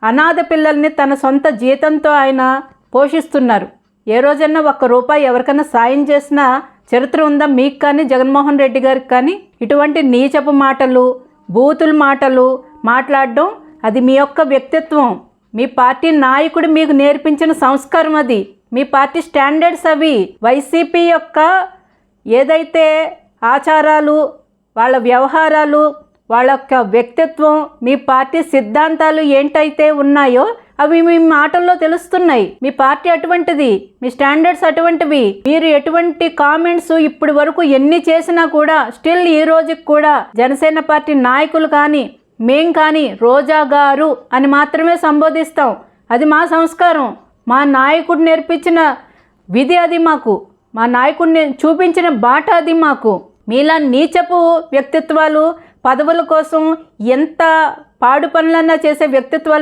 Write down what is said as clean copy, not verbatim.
అనాథ పిల్లల్ని తన సొంత జీతంతో ఆయన పోషిస్తున్నారు. ఏ రోజన్నా ₹1 ఎవరికైనా సాయం చేసిన చరిత్ర ఉందా మీకు కానీ, జగన్మోహన్ రెడ్డి గారికి కానీ? ఇటువంటి నీచపు మాటలు, బూతుల మాటలు మాట్లాడడం అది మీ యొక్క వ్యక్తిత్వం. మీ పార్టీ నాయకుడు మీకు నేర్పించిన సంస్కారం అది. మీ పార్టీ స్టాండర్డ్స్ అవి. వైసీపీ యొక్క ఏదైతే ఆచారాలు, వాళ్ళ వ్యవహారాలు, వాళ్ళ యొక్క వ్యక్తిత్వం, మీ పార్టీ సిద్ధాంతాలు ఏంటైతే ఉన్నాయో అవి మీ మాటల్లో తెలుస్తున్నాయి. మీ పార్టీ అటువంటిది, మీ స్టాండర్డ్స్ అటువంటివి. మీరు ఎటువంటి కామెంట్స్ ఇప్పటి వరకు ఎన్ని చేసినా కూడా స్టిల్ ఈ రోజుకి కూడా జనసేన పార్టీ నాయకులు కానీ మేం కానీ రోజా గారు అని మాత్రమే సంబోధిస్తాం. అది మా సంస్కారం. మా నాయకుడు నేర్పించిన విధి అది మాకు. మా నాయకుడిని చూపించిన బాట అది మాకు. మీలా నీచపు వ్యక్తిత్వాలు, పదవుల కోసం ఎంత పాడు పనులన్నా చేసే వ్యక్తిత్వాలు